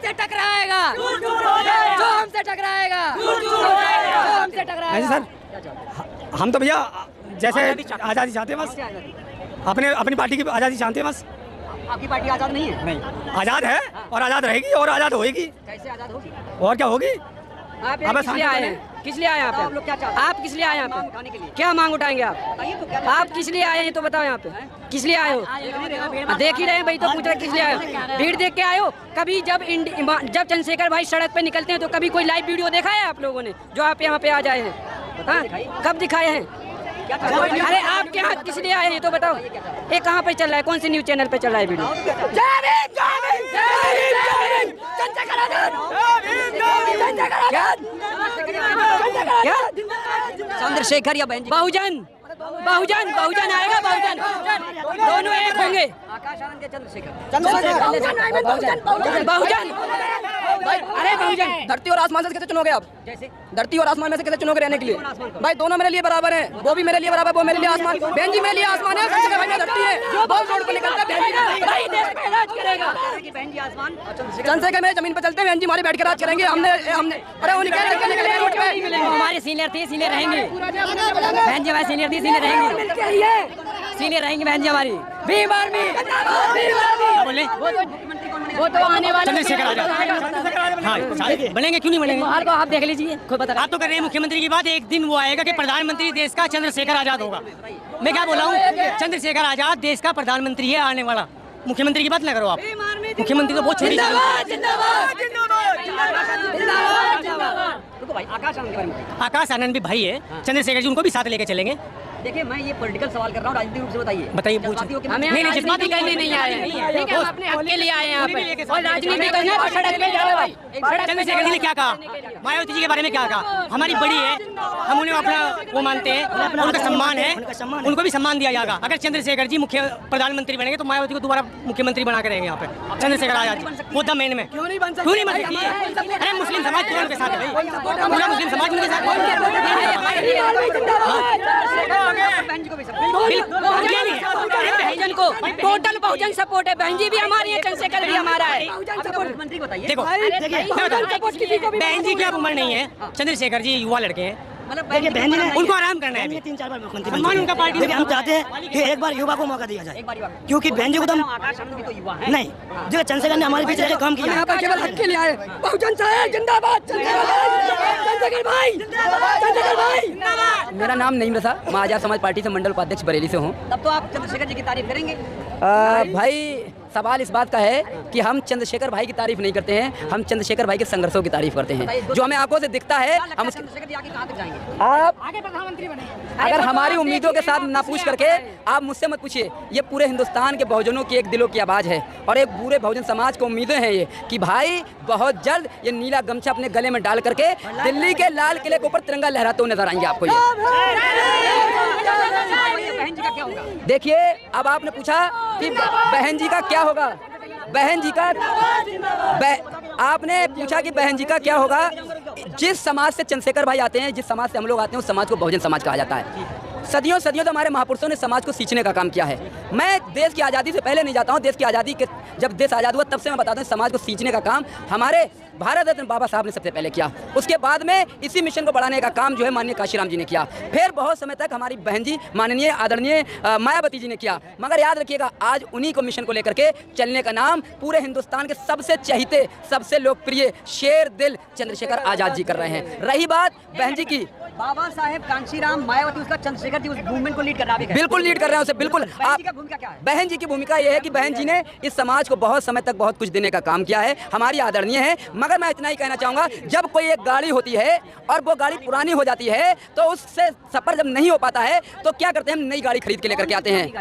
हमसे टकराएगा, जो हमसे टकराएगा, हमसे टकराएगा। सर हम तो भैया जैसे आज़ादी चाहते हैं, बस अपनी पार्टी की आज़ादी चाहते हैं बस। आपकी पार्टी आजाद नहीं है? नहीं, आज़ाद है और आज़ाद रहेगी और आज़ाद होएगी। कैसे आजाद होगी? और क्या होगी? आप यहाँ किस लिए आए हैं? किस लिए आए हैं आप? आप लोग क्या चाहते हैं? आप किस लिए आए हैं यहाँ पे? क्या मांग उठाएंगे आप? आप किस लिए आए हैं तो बताओ यहाँ पे किस लिए आए हो? देख ही रहे हैं भाई, तो पूछ रहे किस लिए आए हो? भीड़ देख के आए हो? कभी जब चंद्रशेखर भाई सड़क पे निकलते हैं तो कभी कोई लाइव वीडियो देखा है आप लोगों ने जो आप यहाँ पे आ जाए हैं? कब दिखाए हैं? अरे आपके यहाँ किस लिए आए हैं तो बताओ। ये कहाँ पे चल रहा है? कौन सी न्यूज चैनल पे चल रहा है वीडियो? चंद्रशेखर या बहुजन बहुजन बहुजन आएगा, बहुजन दोनों एक होंगे। आकाश आनंद के चंद्रशेखर बहुजन। अरे बहुजन धरती और आसमान से कैसे चुनोगे आप? जैसे धरती और आसमान में से कैसे चुनोगे रहने के लिए? भाई दोनों मेरे लिए बराबर है, वो भी मेरे लिए बराबर, वो मेरे लिए आसमान, बहन जी मेरे लिए आसमान है, भाई में धरती है। बहुत रोड पर निकलता है भाई, देश पे राज करेगा बहन जी आसमान। चंद्रशेखर मेरे जमीन पे चलते हैं, बहन जी हमारे बैठ के राज करेंगे। हमने अरे वो निकल रोड पे, हमारे सीनियर थे, सीनियर रहेंगे बहन जी, हमारे सीनियर थी, सीनियर रहेंगे, सीनियर रहेंगे बहन जी हमारी। भीम आर्मी बोले वो तो आने वाले चंद्रशेखर आजाद हाँ बनेंगे, क्यों नहीं बनेंगे? आप देख लीजिए खुद बता। आप तो कर रहे हैं मुख्यमंत्री की बात, एक दिन वो आएगा कि प्रधानमंत्री देश का चंद्रशेखर आजाद होगा। मैं क्या बोला हूँ? चंद्रशेखर आजाद देश का प्रधानमंत्री है आने वाला। मुख्यमंत्री की बात ना करो आप, मुख्यमंत्री तो बहुत छोटी। आकाश आनंद भी भाई है, चंद्रशेखर जी उनको भी साथ लेके चलेंगे। देखिए मैं ये पॉलिटिकल सवाल कर रहा हूँ, राजनीतिक रूप से बताइए। बताइए, नहीं राजनीति करने नहीं आए हैं, ठीक है, हम अपने हक के लिए आए हैं यहाँ पे, और राजनीति करना है तो सड़क पे जाओ भाई। चंद्रशेखर जी ने क्या कहा? मायावती जी के बारे में क्या कहा? हमारी बड़ी है, हम उन्हें अपना वो मानते हैं, उनका सम्मान है, उनको भी सम्मान दिया जाएगा। अगर चंद्रशेखर जी मुख्य प्रधानमंत्री बनेंगे तो मायावती को दोबारा मुख्यमंत्री बना के रहेंगे यहाँ पे। चंद्रशेखर आजाद मुद्दा मेन में क्यों नहीं बन सकती? अरे मुस्लिम समाज क्यों उनके साथ है भाई? पूरा मुस्लिम समाज उनके साथ को टोटल बहुजन सपोर्ट है। बहन जी भी हमारी है, चंद्रशेखर भी हमारा है। देखो बहन जी की अब उम्र नहीं है, चंद्रशेखर जी युवा लड़के हैं, देखिए बहन जी ने उनको आराम करना है। 3-4 बार मुख्यमंत्री सम्मान उनका पार्टी हम चाहते हैं कि एक बार युवा को मौका दिया जाए, क्योंकि बहन जी को तो नहीं, जो चंद्रशेखर ने हमारे बीच काम किया। यहाँ पर केवल हक के लिए आए। बहुजन समाज जिंदाबाद, चंद्रशेखर भाई। मेरा नाम नहीं रहा, मैं आजाद समाज पार्टी से मंडल उपाध्यक्ष बरेली से हूँ। तब तो आप चंद्रशेखर जी की तारीफ करेंगे? भाई सवाल इस बात का है कि हम चंद्रशेखर भाई की तारीफ नहीं करते हैं, हम चंद्रशेखर भाई के संघर्षों की तारीफ करते हैं, जो हमें आंखों से दिखता है। हम आप आगे प्रधानमंत्री बने अगर हमारी उम्मीदों के साथ ना पूछ करके आप मुझसे मत पूछिए। ये पूरे हिंदुस्तान के बहुजनों की एक दिलों की आवाज़ है, और एक पूरे बहुजन समाज को उम्मीदें हैं ये कि भाई बहुत जल्द ये नीला गमछा अपने गले में डाल करके दिल्ली के लाल किले के ऊपर तिरंगा लहराते हुए नजर आएंगे आपको। ये देखिए, अब आपने पूछा कि बहन जी का क्या होगा। बहन जी का आपने पूछा कि बहन जी का क्या होगा। जिस समाज से चंद्रशेखर भाई आते हैं, जिस समाज से हम लोग आते हैं, उस समाज को बहुजन समाज कहा जाता है। सदियों सदियों तो हमारे महापुरुषों ने समाज को सींचने का काम किया है। मैं देश की आज़ादी से पहले नहीं जाता हूँ, देश की आज़ादी के जब देश आज़ाद हुआ तब से मैं बताता हूँ, समाज को सींचने का काम हमारे भारत रत्न बाबा साहब ने सबसे पहले किया। उसके बाद में इसी मिशन को बढ़ाने का काम जो है माननीय काशीराम जी ने किया। फिर बहुत समय तक हमारी बहन जी माननीय आदरणीय मायावती जी ने किया। मगर याद रखिएगा, आज उन्हीं को मिशन को लेकर के चलने का नाम पूरे हिंदुस्तान के सबसे चहीते, सबसे लोकप्रिय शेर दिल चंद्रशेखर आजाद जी कर रहे हैं। रही बात बहन जी की, बाबा साहेब कांशीराम मायावती, उसका चंद्रशेखर जी उस मूवमेंट को लीड कर रहा है। बिल्कुल लीड कर रहे हैं उसे, बिल्कुल। बहन जी की भूमिका यह है कि बहन जी ने इस समाज को बहुत समय तक बहुत कुछ देने का काम किया है, हमारी आदरणीय है। मगर मैं इतना ही कहना चाहूँगा, जब कोई एक गाड़ी होती है और वो गाड़ी पुरानी हो जाती है तो उससे सफ़र जब नहीं हो पाता है तो क्या करते हैं, हम नई गाड़ी खरीद के लेकर के आते हैं।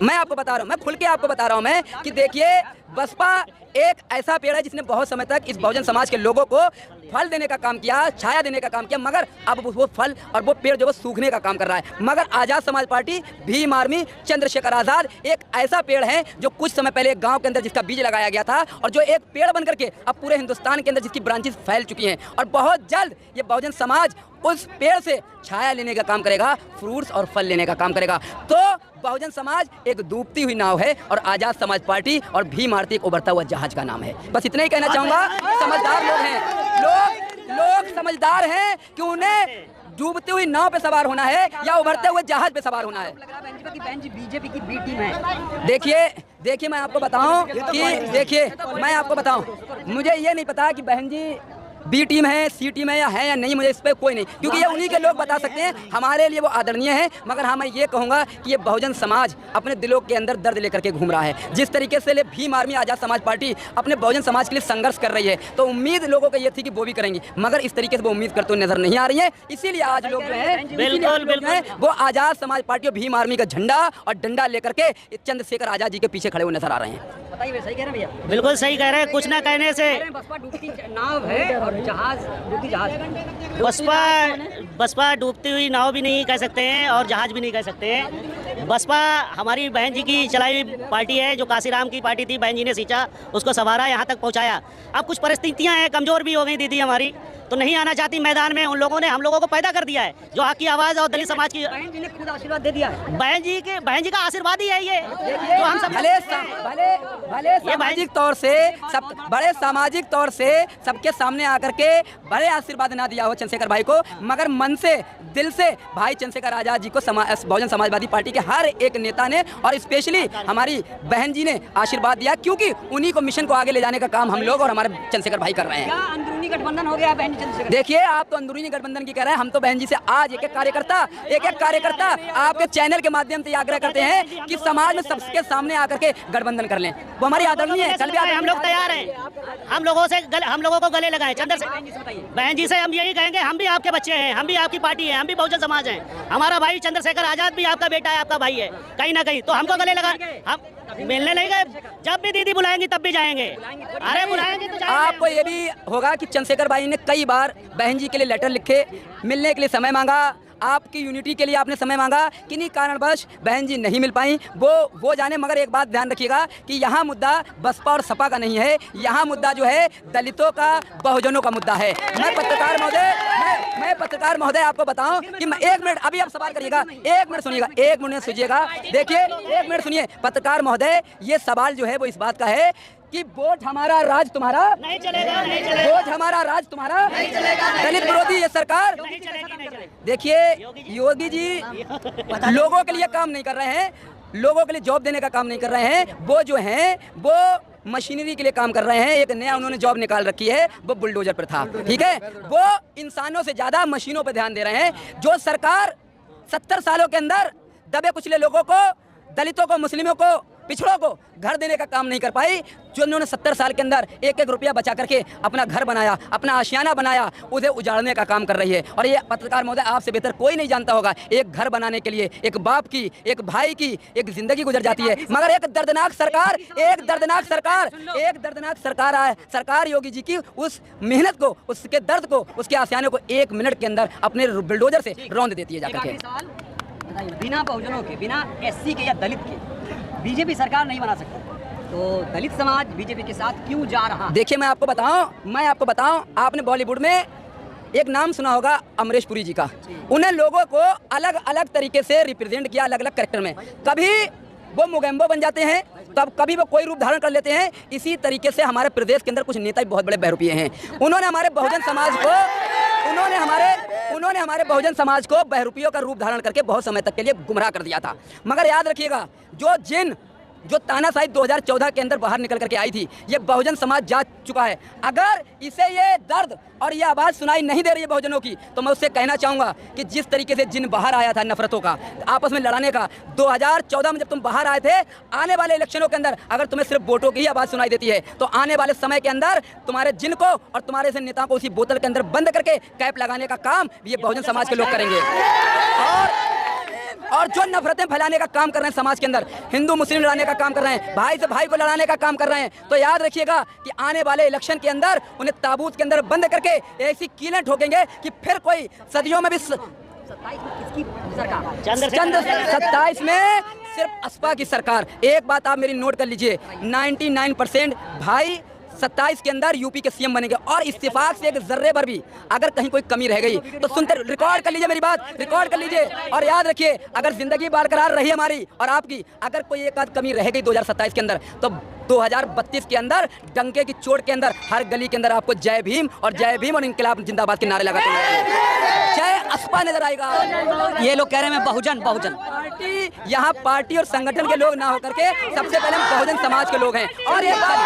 मैं आपको बता रहा हूँ, मैं खुल के आपको बता रहा हूँ मैं कि देखिए, बसपा एक ऐसा पेड़ है जिसने बहुत समय तक इस बहुजन समाज के लोगों को फल देने का काम किया, छाया देने का काम किया, मगर अब वो फल और वो पेड़ जो वो सूखने का काम कर रहा है। मगर आज़ाद समाज पार्टी, भीम आर्मी, चंद्रशेखर आज़ाद एक ऐसा पेड़ है जो कुछ समय पहले एक गांव के अंदर जिसका बीज लगाया गया था, और जो एक पेड़ बन करके अब पूरे हिंदुस्तान के अंदर जिसकी ब्रांचेस फैल चुकी हैं, और बहुत जल्द ये बहुजन समाज उस पेड़ से छाया लेने का काम करेगा, फ्रूट्स और फल लेने का काम करेगा। तो बहुजन समाज एक डूबती हुई नाव है और आज़ाद समाज पार्टी और भीम आरती एक उभरता हुआ जहाज का नाम है। बस इतना ही कहना चाहूँगा। समझदार लोग हैं, लोग समझदार हैं कि उन्हें डूबती हुई नाव पे सवार होना है या उभरते हुए जहाज पे सवार होना है। बीजेपी की बी टीम है। देखिए मैं आपको बताऊं, मुझे ये नहीं पता कि बहन जी बी टीम है, सी टीम है या नहीं, मुझे इस पर कोई नहीं, क्योंकि ये उन्हीं के लोग बता सकते हैं। हमारे लिए वो आदरणीय है, मगर हाँ मैं ये कहूँगा कि ये बहुजन समाज अपने दिलों के अंदर दर्द लेकर के घूम रहा है। जिस तरीके से भीम आर्मी आज़ाद समाज पार्टी अपने बहुजन समाज के लिए संघर्ष कर रही है, तो उम्मीद लोगों को ये थी कि वो भी करेंगी, मगर इस तरीके से वो उम्मीद करते हुए नजर नहीं आ रही है। इसीलिए आज लोग जो है वो आज़ाद समाज पार्टी और भीम आर्मी का झंडा और डंडा लेकर के चंद्रशेखर आज़ाद जी के पीछे खड़े हुए नजर आ रहे हैं। बताइए, सही कह रहे हैं भैया? बिल्कुल सही कह रहे हैं। कुछ ना कहने से बसपा डूबती नाव है और जहाज डूबती जहाज है। बसपा डूबती हुई नाव भी नहीं कह सकते हैं और जहाज भी नहीं कह सकते हैं। बसपा हमारी बहन जी की चलाई हुई पार्टी है, जो काशीराम की पार्टी थी, बहन जी ने सींचा, उसको संवारा, यहाँ तक पहुँचाया। अब कुछ परिस्थितियाँ हैं, कमज़ोर भी हो गई दीदी हमारी, तो नहीं आना चाहती मैदान में। उन लोगों ने हम लोगों को पैदा कर दिया है, जो हक की आवाज़ और दलित समाज की। बहन जी ने खुद आशीर्वाद दे दिया है। बहन जी का आशीर्वाद ही है ये। तो हम सब भले सामाजिक तौर से सब बड़े सामाजिक तौर से सबके सामने आकर के बड़े आशीर्वाद ना दिया हो चंद्रशेखर भाई को, मगर मन से दिल से भाई चंद्रशेखर आज़ाद जी को बहुजन समाजवादी पार्टी के हर एक नेता ने और स्पेशली हमारी बहन जी ने आशीर्वाद दिया, क्योंकि उन्हीं को मिशन को आगे ले जाने का काम हम लोग और हमारे चंद्रशेखर भाई कर रहे हैं। क्या अंदरूनी गठबंधन हो गया बहन जी चंद्रशेखर? देखिए, आप तो अंदरूनी गठबंधन की कह रहे हैं, हम तो बहन जी से आज एक एक कार्यकर्ता आपके चैनल के माध्यम से आग्रह करते हैं कि समाज में सबके सामने आकर के गठबंधन कर लें। वो हमारी आदरणीय है। कल भी हम लोग तैयार हैं, हम लोगों को गले लगाएं। बहन जी से हम यही कहेंगे, हम भी आपके बच्चे हैं, हम भी आपकी पार्टी है, हम भी बहुजन समाज हैं। हमारा भाई चंद्रशेखर आज़ाद भी आपका बेटा है, आपका भाई है, कहीं ना कहीं। तो हमको गले लगा, हम मिलने नहीं गए, जब भी दीदी बुलाएंगी तब भी जाएंगे। अरे बुलाएंगे तो जाएंगे। आपको ये भी होगा कि चंद्रशेखर भाई ने कई बार बहन जी के लिए लेटर लिखे, मिलने के लिए समय मांगा, आपकी यूनिटी के लिए आपने समय मांगा, किन्हीं कारणवश बहन जी नहीं मिल पाई, वो जाने। मगर एक बात ध्यान रखिएगा कि यहाँ मुद्दा बसपा और सपा का नहीं है, यहाँ मुद्दा जो है दलितों का, बहुजनों का मुद्दा है। मैं पत्रकार महोदय आपको बताऊं कि मैं 1 मिनट, अभी आप सवाल करिएगा, 1 मिनट सुनिएगा, 1 मिनट सुनिएगा। देखिए 1 मिनट सुनिए पत्रकार महोदय, ये सवाल जो है वो इस बात का है कि वोट हमारा राज तुम्हारा नहीं चलेगा, नहीं चलेगा। वोट हमारा राज तुम्हारा नहीं चलेगा। दलित विरोधी ये सरकार नहीं चलेगी। देखिए योगी जी लोगों के लिए काम नहीं कर रहे हैं, लोगों के लिए जॉब देने का काम नहीं कर रहे हैं। वो जो हैं वो मशीनरी के लिए काम कर रहे हैं। एक नया उन्होंने जॉब निकाल रखी है, वो बुलडोजर पर था, ठीक है। वो इंसानों से ज़्यादा मशीनों पर ध्यान दे रहे हैं। जो सरकार 70 सालों के अंदर दबे कुचले लोगों को, दलितों को, मुस्लिमों को, पिछड़ों को घर देने का काम नहीं कर पाई, जो उन्होंने 70 साल के अंदर 1-1 रुपया बचा करके अपना घर बनाया, अपना आशियाना बनाया, उसे उजाड़ने का काम कर रही है। और ये पत्रकार महोदय आपसे बेहतर कोई नहीं जानता होगा, एक घर बनाने के लिए एक बाप की, एक भाई की एक जिंदगी गुजर जाती है। मगर एक दर्दनाक सरकार योगी जी की उस मेहनत को, उसके दर्द को, उसके आशियाने को 1 मिनट के अंदर अपने बुलडोजर से रौंद देती है जाकर के। बिना बहुजनों के, बिना SC के या दलित के बीजेपी सरकार नहीं बना सकती, तो दलित समाज बीजेपी के साथ क्यों जा रहा? देखिए मैं आपको बताऊं, आपने बॉलीवुड में एक नाम सुना होगा अमरीश पुरी जी का। उन्हें लोगों को अलग अलग तरीके से रिप्रेजेंट किया, अलग अलग कैरेक्टर में। कभी वो मोगेम्बो बन जाते हैं, तब कभी वो कोई रूप धारण कर लेते हैं। इसी तरीके से हमारे प्रदेश के अंदर कुछ नेता भी बहुत बड़े बहरूपिये हैं। उन्होंने हमारे बहुजन समाज को बहरूपियों का रूप धारण करके बहुत समय तक के लिए गुमराह कर दिया था। मगर याद रखिएगा, जो तानाशाही 2014 के अंदर बाहर निकल करके आई थी, ये बहुजन समाज जा चुका है। अगर इसे ये दर्द और ये आवाज़ सुनाई नहीं दे रही है बहुजनों की, तो मैं उससे कहना चाहूँगा कि जिस तरीके से जिन बाहर आया था नफरतों का, आपस में लड़ाने का, 2014 में जब तुम बाहर आए थे, आने वाले इलेक्शनों के अंदर अगर तुम्हें सिर्फ वोटों की ही आवाज़ सुनाई देती है, तो आने वाले समय के अंदर तुम्हारे जिन को और तुम्हारे से नेताओं को उसी बोतल के अंदर बंद करके कैप लगाने का काम ये बहुजन समाज के लोग करेंगे। और जो नफरतें फैलाने का काम कर रहे हैं समाज के अंदर, हिंदू मुस्लिम लड़ाने का काम कर रहे हैं, भाई से भाई को लड़ाने का काम कर रहे हैं, तो याद रखिएगा कि आने वाले इलेक्शन के अंदर उन्हें ताबूत के अंदर बंद करके ऐसी कीलें ठोकेंगे कि फिर कोई सदियों में भी 27 में सिर्फ असपा की सरकार। एक बात आप मेरी नोट कर लीजिए, 99% भाई 2027 के अंदर यूपी के सीएम बनेंगे। और इत्तेफाक से एक जर्रे भर भी अगर कहीं कोई कमी रह गई तो सुनते रिकॉर्ड कर लीजिए, मेरी बात रिकॉर्ड कर लीजिए और याद रखिए, अगर जिंदगी बरकरार रही हमारी और आपकी, अगर कोई एक आध कमी रह गई 2027 के अंदर, तो 2032 के अंदर डंके की चोट के अंदर हर गली के अंदर आपको जय भीम और इंकलाब जिंदाबाद के नारे लगाते हैं। जय असपा नजर आएगा। ये लोग कह रहे हैं बहुजन बहुजन। पार्टी और संगठन के लोग ना होकर के सबसे पहले हम बहुजन समाज के लोग हैं। और एक बार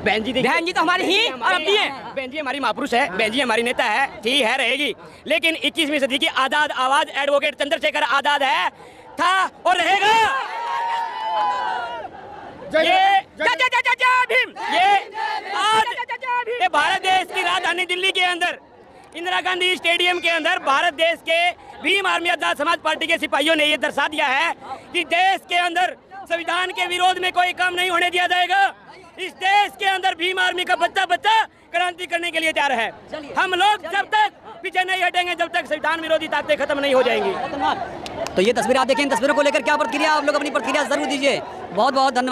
बहन जी तो हमारी ही और अपनी है। बहन जी हमारी महापुरुष है, बहन जी हमारी नेता है, ठीक है रहेगी। लेकिन 21वीं सदी की आजाद आवाज एडवोकेट चंद्रशेखर आजाद है, था और रहेगा। ये भारत देश की राजधानी दिल्ली के अंदर इंदिरा गांधी स्टेडियम के अंदर भारत देश के भीम आर्मी आजाद समाज पार्टी के सिपाहियों ने ये दर्शा दिया है कि देश के अंदर संविधान के विरोध में कोई काम नहीं होने दिया जाएगा। इस देश के अंदर भीम आर्मी का बच्चा क्रांति करने के लिए तैयार है। हम लोग जब तक पीछे नहीं हटेंगे, जब तक संविधान विरोधी ताकतें खत्म नहीं हो जाएंगी। तो ये तस्वीर आप देखें, इन तस्वीरों को लेकर क्या प्रतिक्रिया, आप लोग अपनी प्रतिक्रिया जरूर दीजिए। बहुत बहुत धन्यवाद।